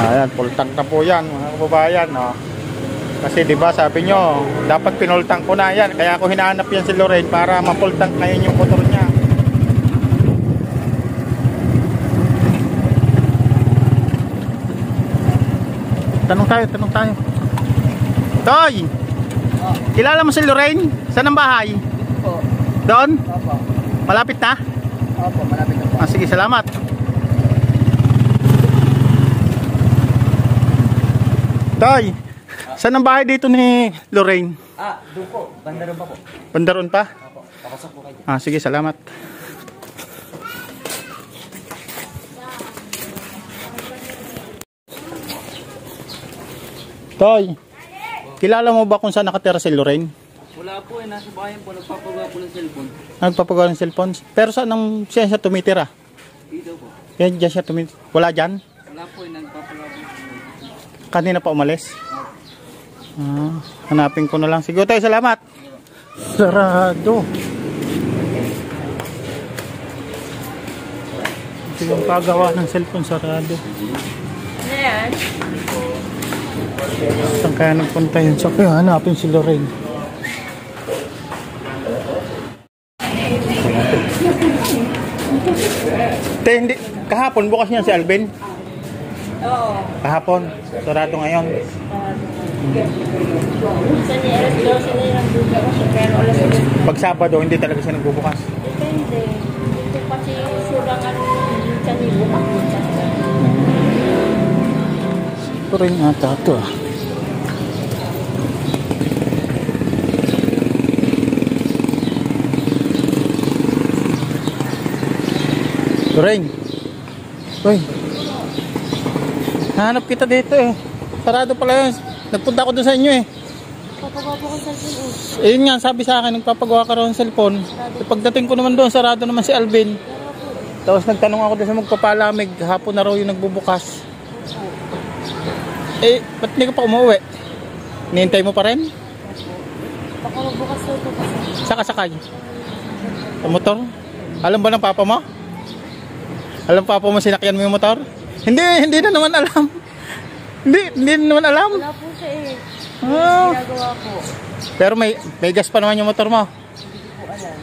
Ayan, full tank na po yan mga kababayan, no? Kasi diba sabi nyo, dapat pinul tank ko na yan. Kaya ako hinahanap yan si Lorraine para ma-full tank na yun yung motor niya. Tanong tayo. Toy! Kilala mo si Lorraine? Saan ang bahay? Opo. Doon? Opo. Malapit na? Opo, malapit na po. Sige, salamat. Toy, saan ang bahay dito ni Lorraine? Doon po. Bandaron pa po. Bandaron pa? Opo. Pakasok po kayo. Sige, salamat. Toy, kilala mo ba kung saan nakatira si Lorraine? Wala po nasa bayan po. Nagpapagawa po ng cellphone. Nagpapagawa ng cellphone? Pero saan siya tumitira? Dito po. Yan, dyan siya tumitira. Wala dyan? Wala po nagpapagawa po. Kanina pa umalis? Hanapin ko na lang. Sige tayo, salamat. Sarado. Ito yung pagawa ng cellphone, sarado. Ayan. Saan kaya nagpunta yun? Sa kaya hanapin si Lorraine. Hindi. Kahapon, bukas niya si Alvin. Oo. Kahapon. Sarado ngayon. Minsan niya alas 12 na yung nagbubukas siya, pero alas 12. Pag Sabado, hindi talaga siya nagbubukas. Depende. Dito kasi surangan minsan yung bukas minsan. Ito rin ata ito ah. Lorraine. Uy. Hanap kita dito eh. Sarado pala yun. Nagpunta ako doon sa inyo eh. Papagawa po ko sa cellphone. Ayun nga, sabi sa akin, nagpapagawa ka raw ng cellphone. Pagdating ko naman doon, sarado naman si Alvin. Tapos nagtanong ako doon sa magpapalamig. Hapon na raw yung nagbubukas. Ba't hindi ka pa umuwi? Nihintay mo pa rin? Baka magbukas ko ito kasi. Saka sakay? Sa motor? Alam ba ng papa mo? Alam papa mo sinakyan mo yung motor? Hindi na naman alam. Hindi na naman alam. Wala po siya eh. Oh. Ginagawa po. Pero may gas pa naman yung motor mo. Hindi po alam.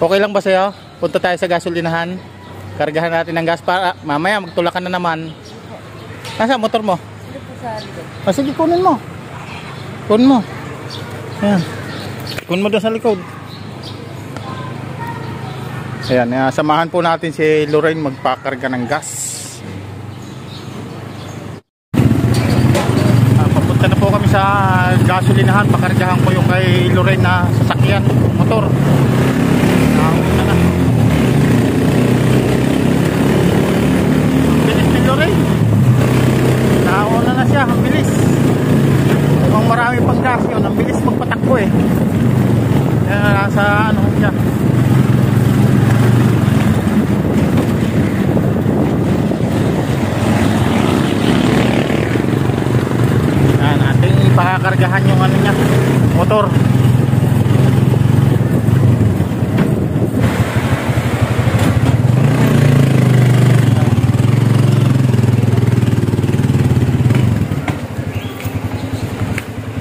Okay lang ba sa'yo? Punta tayo sa gasolinahan. Kargahan natin ng gas para mamaya magtulakan na naman. Nasa motor mo? Hindi po sa likod. Sige, kunin mo. Kunin mo. Ayan. Kunin mo doon sa likod. Ayan, samahan po natin si Lorraine magpakarga ng gas. Papunta na po kami sa gasolinahan. Pakargahan ko yung kay Lorraine na sasakyan, motor. Nauna na. Bilis ni Lorraine. Nauna na siya, ang bilis. Kung marami pang gas yun, ang bilis magpatakbo eh. Nasa ano siya. Pakakargahan yung ano niya, motor.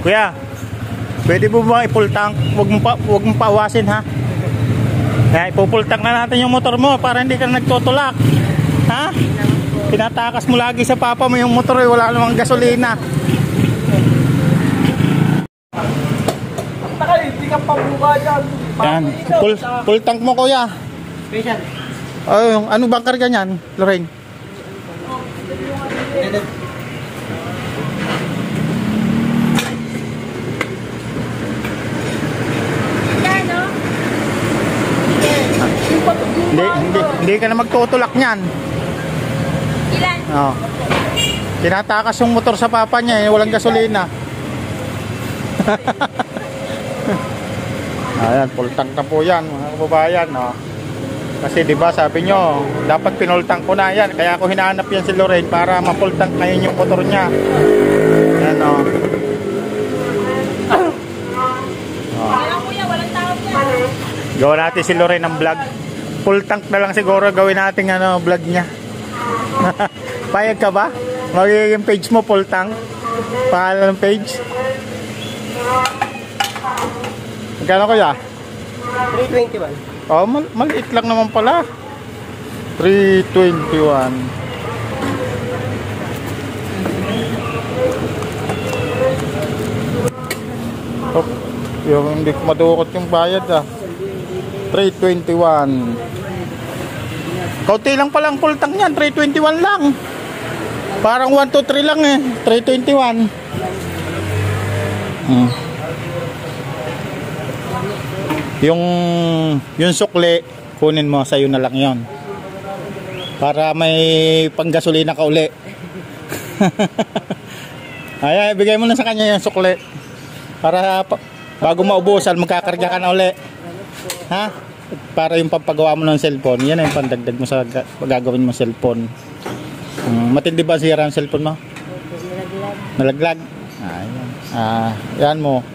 Kuya, pwede mo ba i-full tank? Huwag mo paawasin ha. Kaya ipo-full tank na natin yung motor mo para hindi ka nagtutulak. Ha? Pinatakas mo lagi sa papa mo yung motor eh, wala namang gasolina. Hindi ka pabuka dyan. Yan, full tank mo kuya. Special. Ano bang karga niyan, Lorraine? Hindi ka na magtutulak niyan. Ilan? Oh. Tinatakas yung motor sa papa niya eh, walang gasolina. Ayan, full tank na po yan mga kababayan, no? Kasi diba sabi nyo, dapat pinul tank ko na yan. Kaya ako hinahanap yan si Lorraine para ma-full tank na yun yung motor niya. Ayan, no? Walang kuya, walang tao yan. Gawa natin si Lorraine ng vlog. Full tank na lang siguro gawin natin ano, vlog niya. Payag ka ba? Magiging page mo, full tank. Pangalan ng page. Magkano kaya? 321. Oh, maliit lang naman pala. 321. Oh, yung hindi ko madukot yung bayad ah. 321. Kaunti lang palang full tank yan, 321 lang. Parang 1, 2, 3 lang eh, 321. Yung sukli, kunin mo, sa'yo na lang yon. Para may panggasolina ka uli. Ay, bigay mo na sa kanya yung sukli. Para bago maubusan, magkakarga ka na uli. Ha? Para yung pampagawa mo ng cellphone, yan yung pandagdag mo sa gagawin mo cellphone. Matindi ba sira ang cellphone mo? Nalaglag. Yan mo.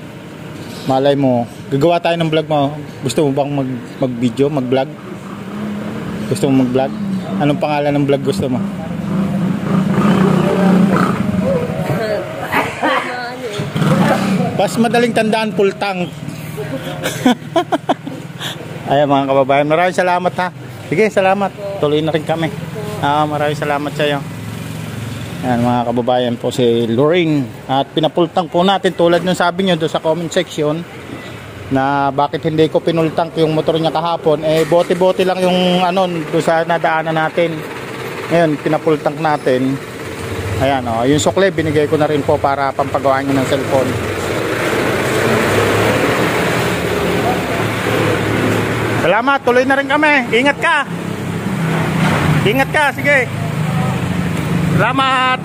Malay mo. Gagawa tayo ng vlog mo. Gusto mo bang mag-video, mag-vlog? Gusto mo mag-vlog? Anong pangalan ng vlog gusto mo? Pas madaling tandaan, full tank. Ayan mga kababayan, maraming salamat ha. Sige, salamat. Tuloy na rin kami. Maraming salamat sa iyo. Ayan mga kababayan po si Lorraine. At pinapultang po natin tulad ng sabi nyo doon sa comment section na bakit hindi ko pinultang yung motor niya kahapon. Eh bote-bote lang yung ano doon sa nadaanan natin. Ngayon pinapultang natin. Ayan yung sukle binigay ko na rin po para pampagawa niyo ng cellphone. Salamat, tuloy na rin kami. Ingat ka. Ingat ka, sige. Salamat.